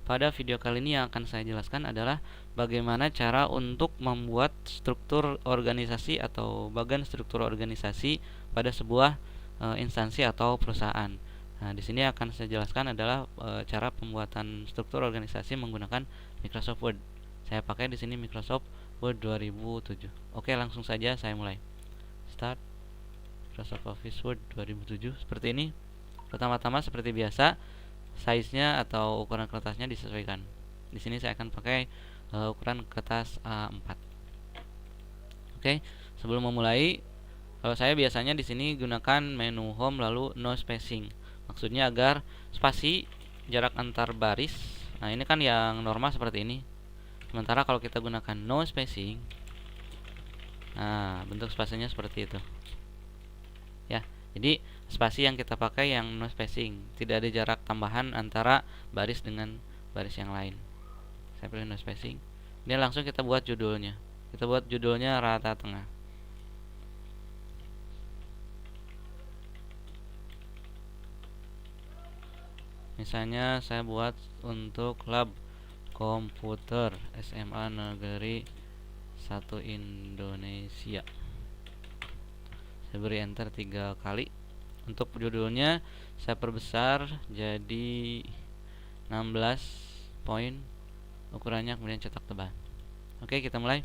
pada video kali ini yang akan saya jelaskan adalah bagaimana cara untuk membuat struktur organisasi atau bagan struktur organisasi pada sebuah instansi atau perusahaan. Nah, di sini akan saya jelaskan adalah cara pembuatan struktur organisasi menggunakan Microsoft Word. Saya pakai di sini Microsoft Word 2007. Oke, langsung saja saya mulai. Start Microsoft Office Word 2007 seperti ini. Pertama-tama seperti biasa, size-nya atau ukuran kertasnya disesuaikan. Di sini saya akan pakai ukuran kertas A4. Oke, sebelum memulai, kalau saya biasanya di sini gunakan menu home lalu no spacing. Maksudnya agar spasi jarak antar baris. Nah, ini kan yang normal seperti ini. Sementara kalau kita gunakan no spacing, nah bentuk spasinya seperti itu. Ya. Jadi spasi yang kita pakai yang no spacing, tidak ada jarak tambahan antara baris dengan baris yang lain. Saya pilih no spacing. Ini langsung kita buat judulnya. Kita buat judulnya rata tengah. Misalnya saya buat untuk lab komputer SMA Negeri 1 Indonesia. Saya beri enter 3 kali. Untuk judulnya saya perbesar jadi 16 poin ukurannya, kemudian cetak tebal. Oke, kita mulai.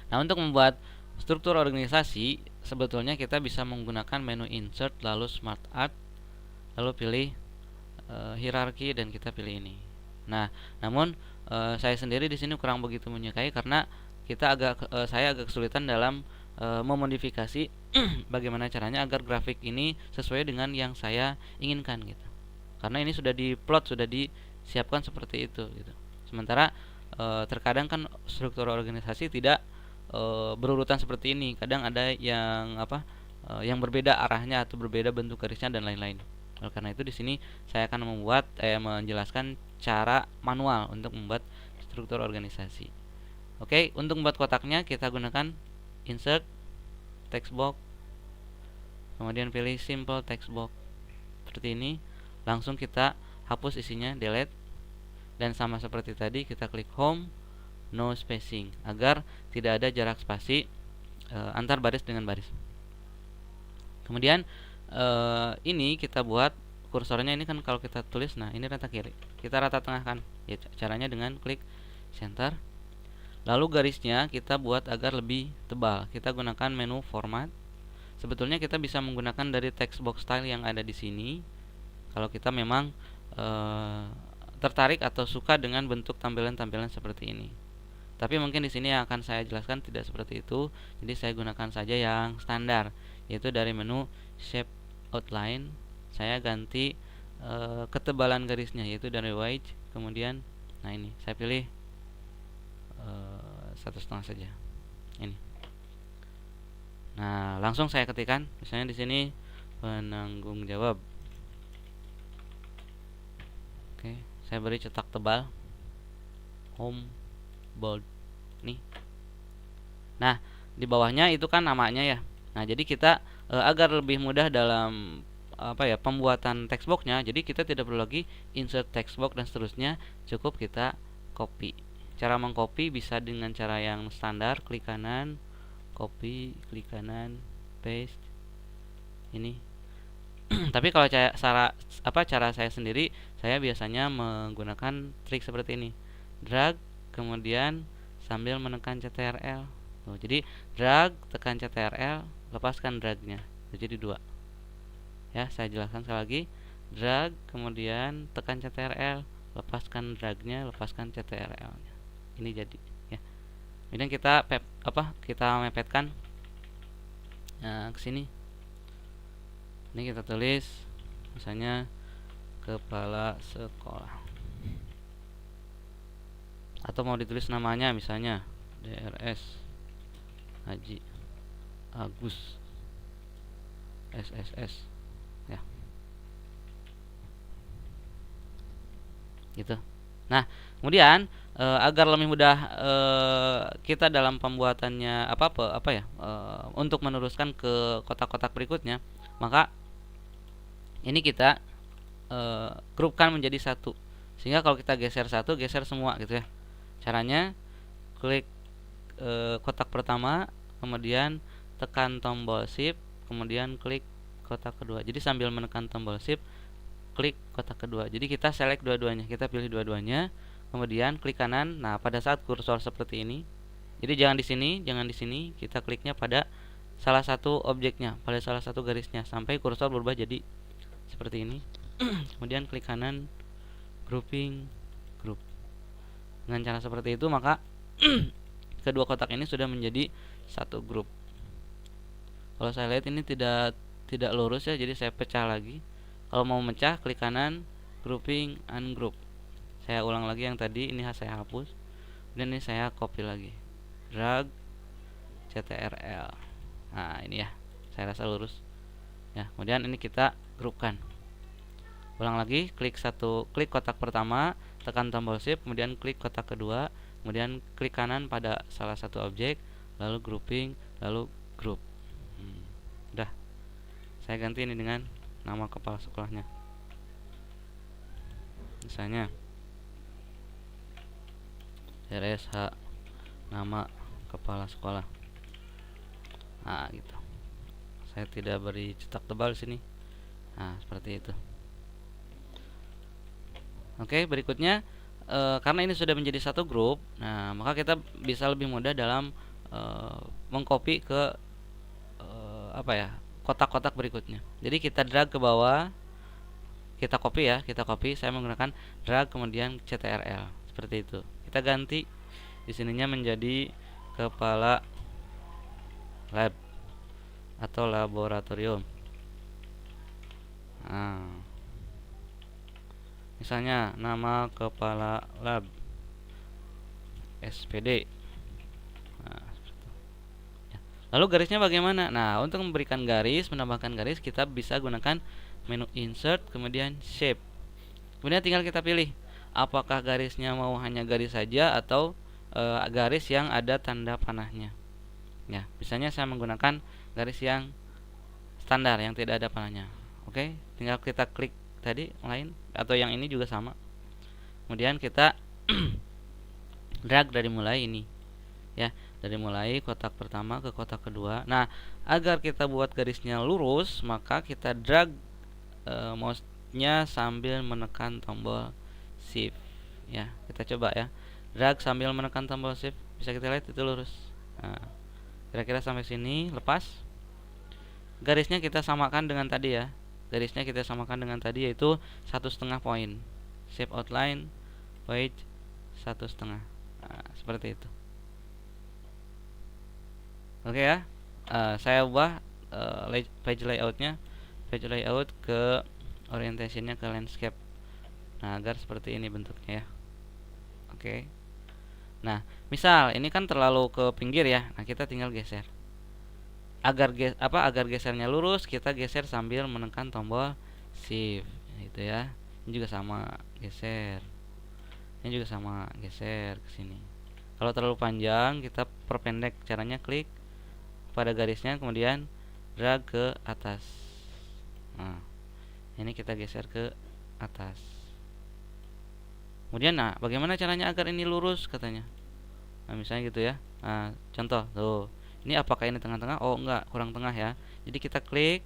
Nah, untuk membuat struktur organisasi sebetulnya kita bisa menggunakan menu insert lalu smart art lalu pilih hierarki dan kita pilih ini. Nah, namun saya sendiri di sini kurang begitu menyukai karena saya agak kesulitan dalam memodifikasi bagaimana caranya agar grafik ini sesuai dengan yang saya inginkan gitu. Karena ini sudah diplot, sudah disiapkan seperti itu gitu. Sementara terkadang kan struktur organisasi tidak berurutan seperti ini. Kadang ada yang yang berbeda arahnya atau berbeda bentuk garisnya dan lain-lain. Oleh karena itu di sini saya akan menjelaskan cara manual untuk membuat struktur organisasi. Oke, untuk membuat kotaknya kita gunakan insert text box, kemudian pilih simple text box seperti ini. Langsung kita hapus isinya, delete, dan sama seperti tadi kita klik home no spacing agar tidak ada jarak spasi antar baris dengan baris. Kemudian ini kita buat kursornya ini kan kalau kita tulis, nah ini rata kiri, kita rata tengahkan ya, caranya dengan klik center. Lalu garisnya kita buat agar lebih tebal. Kita gunakan menu format. Sebetulnya kita bisa menggunakan dari text box style yang ada di sini. Kalau kita memang tertarik atau suka dengan bentuk tampilan-tampilan seperti ini. Tapi mungkin di sini yang akan saya jelaskan tidak seperti itu. Jadi saya gunakan saja yang standar, yaitu dari menu shape outline. Saya ganti ketebalan garisnya, yaitu dari white, kemudian nah ini saya pilih 1,5 saja ini. Nah, langsung saya ketikkan misalnya di sini penanggung jawab. Oke, saya beri cetak tebal home bold nih. Nah, di bawahnya itu kan namanya ya. Nah, jadi kita agar lebih mudah dalam pembuatan text boxnya, jadi kita tidak perlu lagi insert text box dan seterusnya, cukup kita copy. Cara mengcopy bisa dengan cara yang standar, klik kanan, copy, klik kanan, paste. Ini. Tapi kalau cara saya sendiri, saya biasanya menggunakan trik seperti ini. Drag, kemudian sambil menekan CTRL. Jadi drag, tekan CTRL, lepaskan dragnya. Jadi 2. Ya, saya jelaskan sekali lagi. Drag, kemudian tekan CTRL, lepaskan dragnya, lepaskan CTRL-nya. Ini jadi ya. Kemudian kita mepetkan ke sini. Ini kita tulis misalnya kepala sekolah. Atau mau ditulis namanya misalnya DRS Haji Agus SSS ya. Gitu. Nah, kemudian agar lebih mudah kita dalam pembuatannya untuk meneruskan ke kotak-kotak berikutnya, maka ini kita grupkan menjadi satu. Sehingga kalau kita geser satu, geser semua gitu ya. Caranya klik kotak pertama, kemudian tekan tombol shift, kemudian klik kotak kedua. Jadi sambil menekan tombol shift, klik kotak kedua. Jadi kita select dua-duanya, kita pilih dua-duanya, kemudian klik kanan. Nah, pada saat kursor seperti ini, jadi jangan di sini, jangan di sini, kita kliknya pada salah satu objeknya, pada salah satu garisnya sampai kursor berubah jadi seperti ini. Kemudian klik kanan, grouping, group. Dengan cara seperti itu maka kedua kotak ini sudah menjadi satu grup. Kalau saya lihat ini tidak lurus ya, jadi saya pecah lagi. Kalau mau mecah, klik kanan, grouping, ungroup. Saya ulang lagi yang tadi, ini saya hapus. Dan ini saya copy lagi. Drag CTRL. Nah, ini ya. Saya rasa lurus. Ya, kemudian ini kita grupkan. Ulang lagi, klik kotak pertama, tekan tombol shift, kemudian klik kotak kedua, kemudian klik kanan pada salah satu objek, lalu grouping, lalu group. Udah. Saya ganti ini dengan nama kepala sekolahnya. Misalnya RSH, nama kepala sekolah. Nah, gitu. Saya tidak beri cetak tebal di sini. Nah, seperti itu. Oke, berikutnya karena ini sudah menjadi satu grup, nah maka kita bisa lebih mudah dalam mengcopy ke kotak-kotak berikutnya. Jadi kita drag ke bawah, kita copy ya, kita copy. Saya menggunakan drag kemudian CTRL seperti itu. Kita ganti di sininya menjadi kepala lab atau laboratorium. Nah, misalnya nama kepala lab SPD. Nah, ya. Lalu garisnya bagaimana? Nah, untuk memberikan garis, menambahkan garis, kita bisa gunakan menu insert, kemudian shape. Kemudian tinggal kita pilih apakah garisnya mau hanya garis saja atau garis yang ada tanda panahnya. Ya, misalnya saya menggunakan garis yang standar yang tidak ada panahnya. Oke, tinggal kita klik tadi lain atau yang ini juga sama. Kemudian kita drag dari mulai ini ya, dari mulai kotak pertama ke kotak kedua. Nah, agar kita buat garisnya lurus, maka kita drag mouse-nya sambil menekan tombol shift ya. Kita coba ya, drag sambil menekan tombol shift, bisa kita lihat itu lurus. Nah, kira-kira sampai sini. Lepas garisnya kita samakan dengan tadi ya, garisnya kita samakan dengan tadi, yaitu 1,5 poin. Shape outline weight 1,5. Nah, seperti itu. Oke ya. Saya ubah page layoutnya, page layout ke orientationnya ke landscape. Nah, agar seperti ini bentuknya ya. Oke. Nah, misal ini kan terlalu ke pinggir ya. Nah, kita tinggal geser. Agar gesernya lurus, kita geser sambil menekan tombol shift gitu ya. Ini juga sama, geser. Ini juga sama, geser ke sini. Kalau terlalu panjang, kita perpendek. Caranya klik pada garisnya, kemudian drag ke atas. Nah, ini kita geser ke atas. Kemudian, nah, bagaimana caranya agar ini lurus katanya? Nah, misalnya gitu ya. Nah, contoh tuh. Ini apakah ini tengah-tengah? Oh, enggak, kurang tengah ya. Jadi kita klik.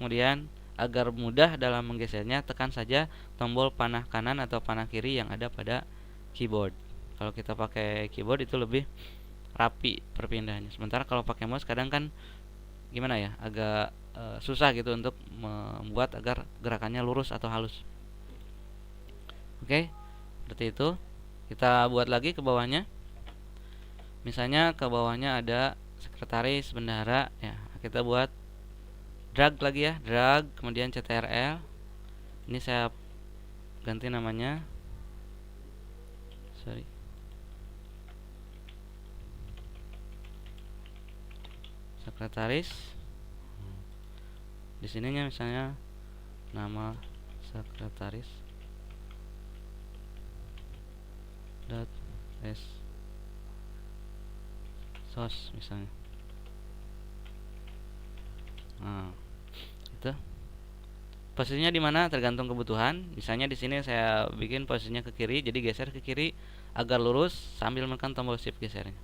Kemudian agar mudah dalam menggesernya, tekan saja tombol panah kanan atau panah kiri yang ada pada keyboard. Kalau kita pakai keyboard itu lebih rapi perpindahannya. Sementara kalau pakai mouse kadang kan gimana ya, agak susah gitu untuk membuat agar gerakannya lurus atau halus. Oke, seperti itu. Kita buat lagi ke bawahnya. Misalnya ke bawahnya ada sekretaris, bendahara ya. Kita buat drag lagi ya, drag kemudian CTRL. Ini saya ganti namanya. Sekretaris. Di sininya misalnya nama sekretaris .s sos misalnya. Nah, itu Posisinya di mana tergantung kebutuhan. Misalnya di sini saya bikin posisinya ke kiri, jadi geser ke kiri agar lurus sambil menekan tombol shift gesernya.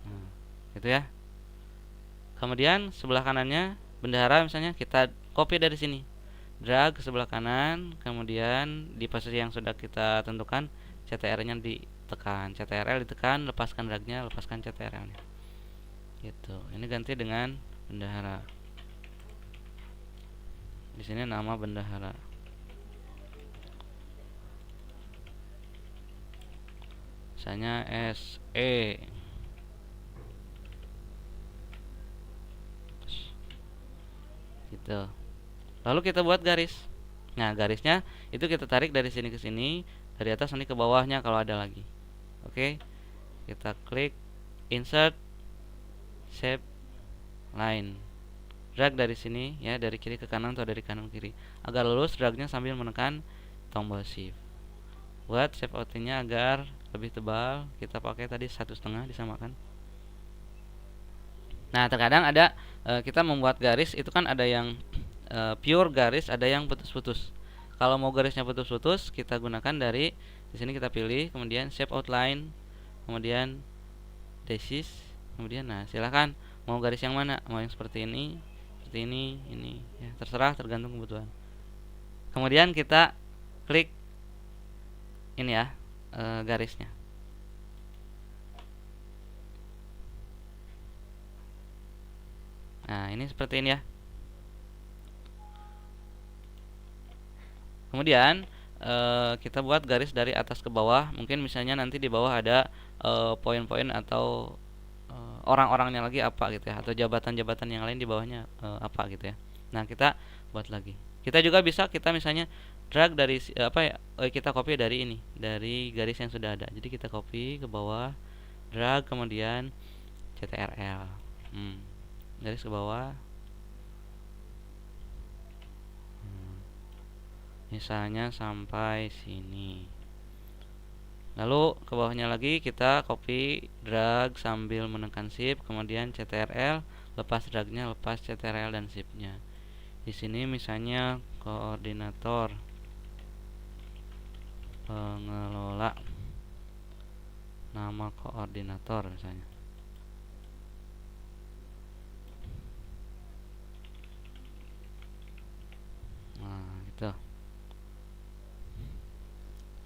Nah, gitu ya. Kemudian sebelah kanannya bendahara misalnya kita copy dari sini, drag ke sebelah kanan, kemudian di posisi yang sudah kita tentukan CTRL-nya ditekan, CTRL ditekan, lepaskan dragnya, lepaskan CTRL-nya. Gitu. Ini ganti dengan bendahara. Di sini nama bendahara. Misalnya SE. Gitu. Lalu kita buat garis. Nah, garisnya itu kita tarik dari sini ke sini, dari atas nanti ke bawahnya kalau ada lagi. Oke. Kita klik insert shape line. Drag dari sini ya, dari kiri ke kanan atau dari kanan ke kiri. Agar lurus dragnya sambil menekan tombol shift. Buat shape outline-nya agar lebih tebal, kita pakai tadi 1,5 disamakan. Nah, terkadang ada kita membuat garis itu kan ada yang pure garis, ada yang putus-putus. Kalau mau garisnya putus-putus, kita gunakan dari di sini kita pilih, kemudian shape outline, kemudian dashes, kemudian nah silahkan mau garis yang mana, mau yang seperti ini ya, terserah tergantung kebutuhan. Kemudian kita klik ini ya garisnya. Nah, ini seperti ini ya. Kemudian kita buat garis dari atas ke bawah. Mungkin misalnya nanti di bawah ada poin-poin atau orang-orangnya lagi apa gitu ya, atau jabatan-jabatan yang lain di bawahnya apa gitu ya. Nah, kita buat lagi. Kita juga bisa kita misalnya drag dari kita copy dari ini, dari garis yang sudah ada. Jadi kita copy ke bawah, drag, kemudian CTRL. Garis ke bawah. Misalnya sampai sini. Lalu ke bawahnya lagi kita copy, drag sambil menekan shift, kemudian CTRL, lepas dragnya, lepas CTRL dan shiftnya. Di sini misalnya koordinator pengelola, nama koordinator misalnya. Nah, gitu.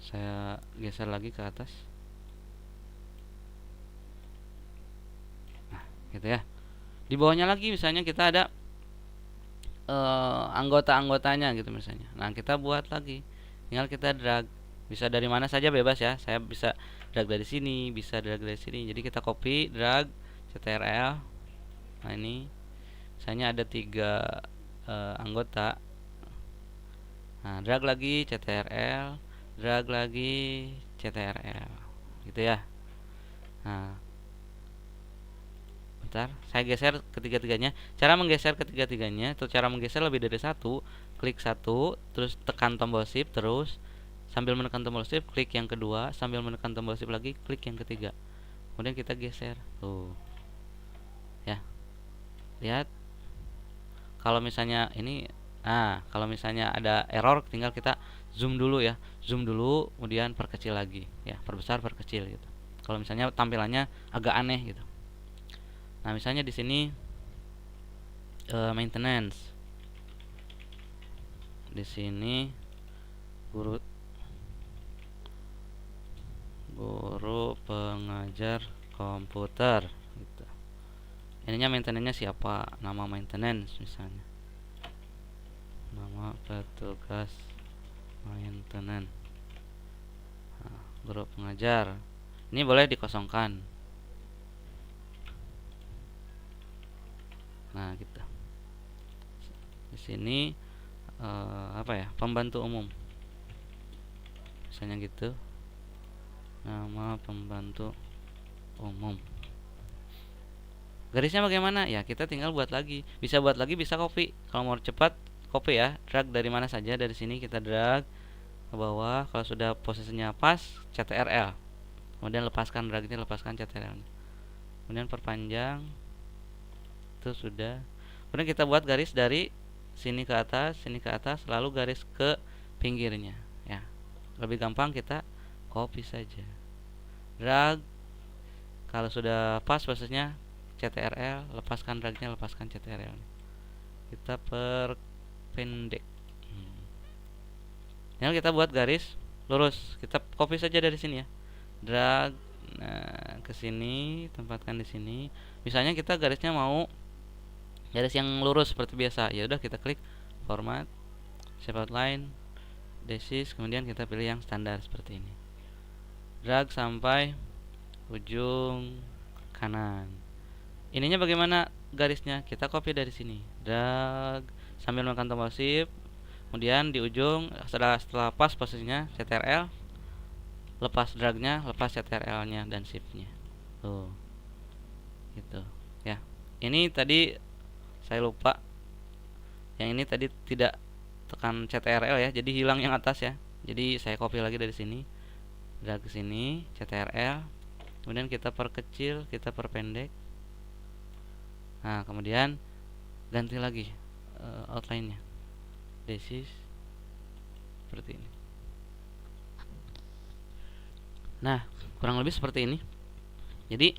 Saya geser lagi ke atas. Nah, gitu ya. Di bawahnya lagi misalnya kita ada anggota-anggotanya gitu misalnya. Nah, kita buat lagi. Tinggal kita drag. Bisa dari mana saja bebas ya. Saya bisa drag dari sini, bisa drag dari sini. Jadi kita copy, drag, CTRL. Nah, ini misalnya ada 3 anggota. Nah, drag lagi CTRL, drag lagi CTRL. Gitu ya. Nah, bentar, saya geser ketiga-tiganya. Cara menggeser ketiga-tiganya atau cara menggeser lebih dari satu, klik satu, terus tekan tombol shift, terus sambil menekan tombol shift klik yang kedua, sambil menekan tombol shift lagi klik yang ketiga. Kemudian kita geser. Tuh. Ya. Lihat. Kalau misalnya ini kalau misalnya ada error tinggal kita zoom dulu ya. Zoom dulu kemudian perkecil lagi ya, perbesar perkecil gitu. Kalau misalnya tampilannya agak aneh gitu. Nah, misalnya di sini maintenance. Di sini guru pengajar komputer gitu. Ininya maintenance-nya siapa? Nama maintenance misalnya. Nama petugas maintenance. Nah, guru pengajar. Ini boleh dikosongkan. Nah, gitu. Di sini pembantu umum. Misalnya gitu. Nama pembantu umum. Garisnya bagaimana? Ya, kita tinggal buat lagi. Bisa buat lagi, bisa copy. Kalau mau cepat, copy ya. Drag dari mana saja, dari sini kita drag ke bawah. Kalau sudah posisinya pas, CTRL. Kemudian lepaskan dragnya, lepaskan CTRL. Kemudian perpanjang. Itu sudah. Kemudian kita buat garis dari sini ke atas, lalu garis ke pinggirnya ya. Lebih gampang kita copy saja. Drag, kalau sudah pas posisinya CTRL, lepaskan dragnya, lepaskan CTRL. Kita perpendek. Tinggal kita buat garis lurus. Kita copy saja dari sini ya. Drag, nah ke sini, tempatkan di sini. Misalnya kita garisnya mau garis yang lurus seperti biasa, ya udah kita klik format, shape outline, desis, kemudian kita pilih yang standar seperti ini. Drag sampai ujung kanan. Ininya bagaimana garisnya? Kita copy dari sini. Drag sambil menekan tombol shift. Kemudian di ujung setelah pas posisinya CTRL, lepas dragnya, lepas CTRL-nya dan shift-nya. Tuh. Gitu. Ya. Ini tadi saya lupa. Yang ini tadi tidak tekan CTRL ya, jadi hilang yang atas ya. Jadi saya copy lagi dari sini. Drag ke sini, CTRL. Kemudian kita perkecil, kita perpendek. Nah, kemudian ganti lagi outline-nya. Desis seperti ini. Nah, kurang lebih seperti ini. Jadi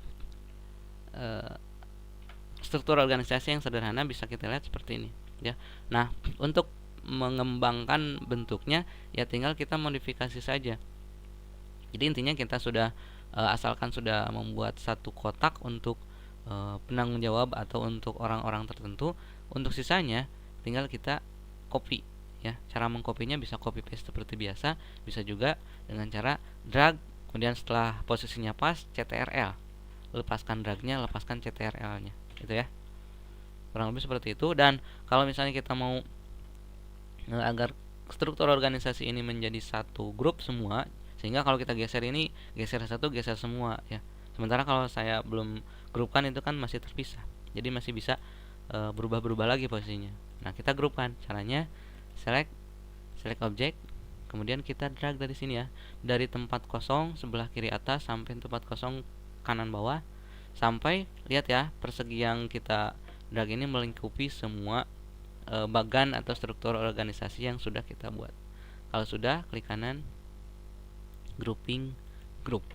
struktur organisasi yang sederhana bisa kita lihat seperti ini ya. Nah, untuk mengembangkan bentuknya ya tinggal kita modifikasi saja. Jadi intinya kita sudah asalkan sudah membuat satu kotak untuk penanggung jawab atau untuk orang-orang tertentu, untuk sisanya tinggal kita copy ya. Cara mengkopinya bisa copy paste seperti biasa, bisa juga dengan cara drag, kemudian setelah posisinya pas CTRL, lepaskan dragnya, lepaskan CTRL-nya, gitu ya. Kurang lebih seperti itu. Dan kalau misalnya kita mau agar struktur organisasi ini menjadi satu grup semua, sehingga kalau kita geser ini, geser satu, geser semua ya. Sementara kalau saya belum grupkan itu kan masih terpisah, jadi masih bisa berubah-berubah lagi posisinya. Nah, kita grupkan. Caranya select object, kemudian kita drag dari sini ya, dari tempat kosong sebelah kiri atas sampai tempat kosong kanan bawah, sampai lihat ya, persegi yang kita drag ini melingkupi semua bagan atau struktur organisasi yang sudah kita buat. Kalau sudah, klik kanan, grouping group.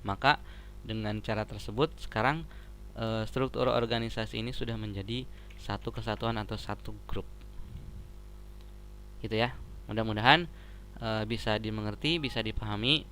Maka dengan cara tersebut sekarang struktur organisasi ini sudah menjadi satu kesatuan atau satu grup. Gitu ya. Mudah-mudahan bisa dimengerti, bisa dipahami.